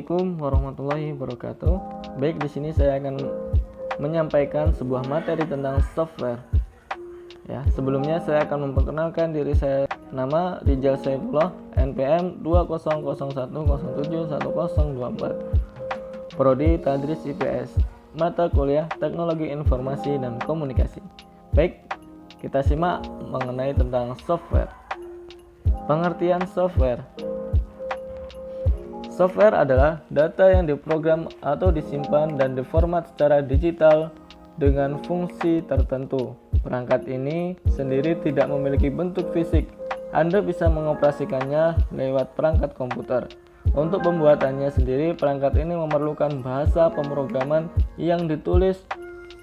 Assalamualaikum warahmatullahi wabarakatuh. Baik, di sini saya akan menyampaikan sebuah materi tentang software. Ya, sebelumnya saya akan memperkenalkan diri saya. Nama Rijal Saifullah, NPM 2001071024. Prodi Tadris IPS. Mata kuliah Teknologi Informasi dan Komunikasi. Baik, kita simak mengenai tentang software. Pengertian software. Software adalah data yang diprogram atau disimpan dan diformat secara digital dengan fungsi tertentu. Perangkat ini sendiri tidak memiliki bentuk fisik. Anda bisa mengoperasikannya lewat perangkat komputer. Untuk pembuatannya sendiri, perangkat ini memerlukan bahasa pemrograman yang ditulis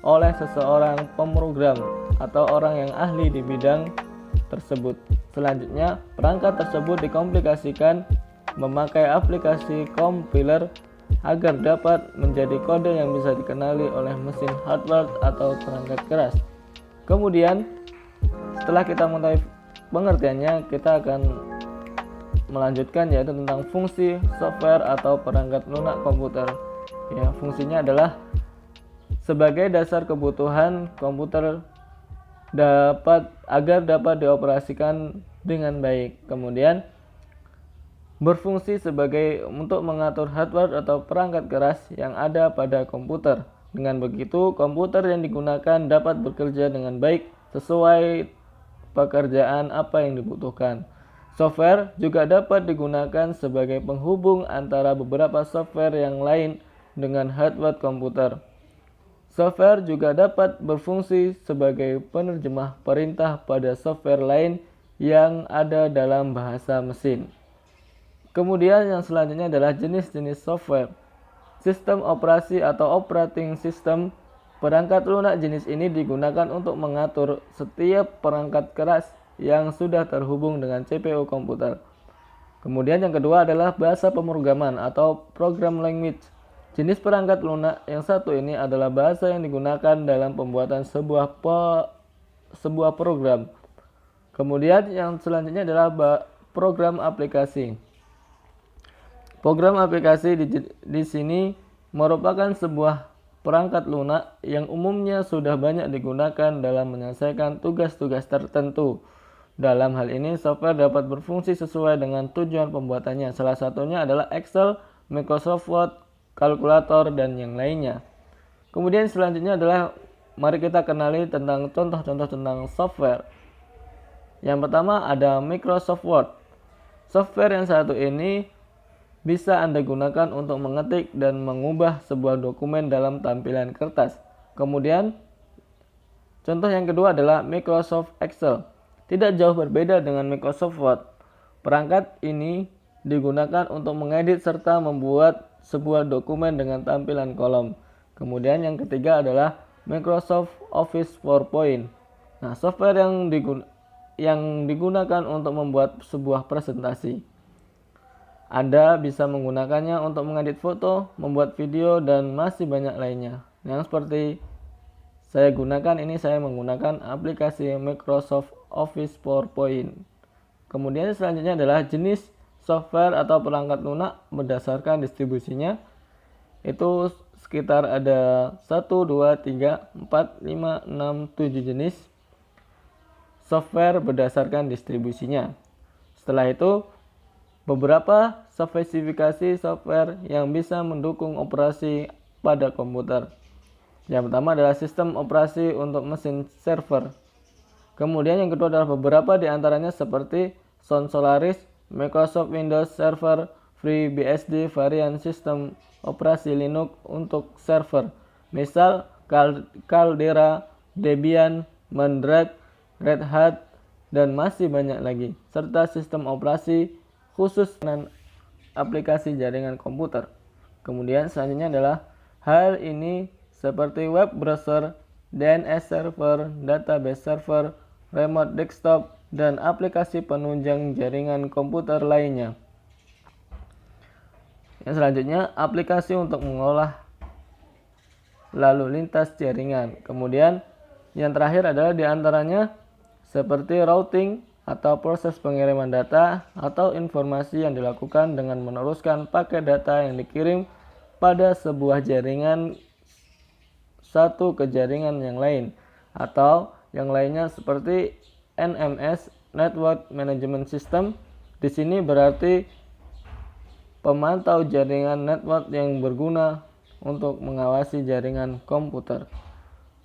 oleh seseorang pemrogram atau orang yang ahli di bidang tersebut. Selanjutnya, perangkat tersebut dikomplikasikan memakai aplikasi compiler agar dapat menjadi kode yang bisa dikenali oleh mesin hardware atau perangkat keras. Kemudian, setelah kita mengetahui pengertiannya, kita akan melanjutkan yaitu tentang fungsi software atau perangkat lunak komputer. Ya, fungsinya adalah sebagai dasar kebutuhan komputer agar dapat dioperasikan dengan baik. Kemudian berfungsi sebagai untuk mengatur hardware atau perangkat keras yang ada pada komputer. Dengan begitu, komputer yang digunakan dapat bekerja dengan baik sesuai pekerjaan apa yang dibutuhkan. Software juga dapat digunakan sebagai penghubung antara beberapa software yang lain dengan hardware komputer. Software juga dapat berfungsi sebagai penerjemah perintah pada software lain yang ada dalam bahasa mesin. Kemudian yang selanjutnya adalah jenis-jenis software. Sistem operasi atau operating system. Perangkat lunak jenis ini digunakan untuk mengatur setiap perangkat keras yang sudah terhubung dengan CPU komputer. Kemudian yang kedua adalah bahasa pemrograman atau program language. Jenis perangkat lunak yang satu ini adalah bahasa yang digunakan dalam pembuatan sebuah program. Kemudian yang selanjutnya adalah program aplikasi. Program aplikasi di sini merupakan sebuah perangkat lunak yang umumnya sudah banyak digunakan dalam menyelesaikan tugas-tugas tertentu. Dalam hal ini, software dapat berfungsi sesuai dengan tujuan pembuatannya. Salah satunya adalah Excel, Microsoft Word, kalkulator, dan yang lainnya. Kemudian selanjutnya adalah mari kita kenali tentang contoh-contoh tentang software. Yang pertama ada Microsoft Word. Software yang satu ini bisa Anda gunakan untuk mengetik dan mengubah sebuah dokumen dalam tampilan kertas. Kemudian, contoh yang kedua adalah Microsoft Excel. Tidak jauh berbeda dengan Microsoft Word. Perangkat ini digunakan untuk mengedit serta membuat sebuah dokumen dengan tampilan kolom. Kemudian yang ketiga adalah Microsoft Office PowerPoint. Nah, software yang digunakan untuk membuat sebuah presentasi. Anda bisa menggunakannya untuk mengedit foto, membuat video, dan masih banyak lainnya. Yang seperti saya gunakan ini, saya menggunakan aplikasi Microsoft Office PowerPoint. Kemudian selanjutnya adalah jenis software atau perangkat lunak berdasarkan distribusinya. Itu sekitar ada 1, 2, 3, 4, 5, 6, 7 jenis software berdasarkan distribusinya. Setelah itu, beberapa spesifikasi software yang bisa mendukung operasi pada komputer. Yang pertama adalah sistem operasi untuk mesin server. Kemudian yang kedua adalah beberapa di antaranya seperti Sun Solaris, Microsoft Windows Server, FreeBSD varian sistem operasi Linux untuk server. Misal Caldera, Debian, Mandrake, Red Hat, dan masih banyak lagi. Serta sistem operasi khusus dengan aplikasi jaringan komputer. Kemudian selanjutnya adalah hal ini seperti web browser, DNS server, database server, remote desktop, dan aplikasi penunjang jaringan komputer lainnya. Yang selanjutnya aplikasi untuk mengolah lalu lintas jaringan. Kemudian yang terakhir adalah diantaranya seperti routing, atau proses pengiriman data atau informasi yang dilakukan dengan meneruskan paket data yang dikirim pada sebuah jaringan satu ke jaringan yang lain, atau yang lainnya seperti NMS Network Management System. Di sini berarti pemantau jaringan network yang berguna untuk mengawasi jaringan komputer.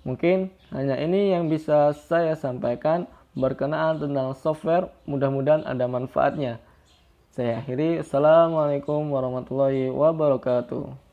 Mungkin hanya ini yang bisa saya sampaikan berkenaan tentang software. Mudah-mudahan ada manfaatnya. Saya akhiri. Assalamualaikum warahmatullahi wabarakatuh.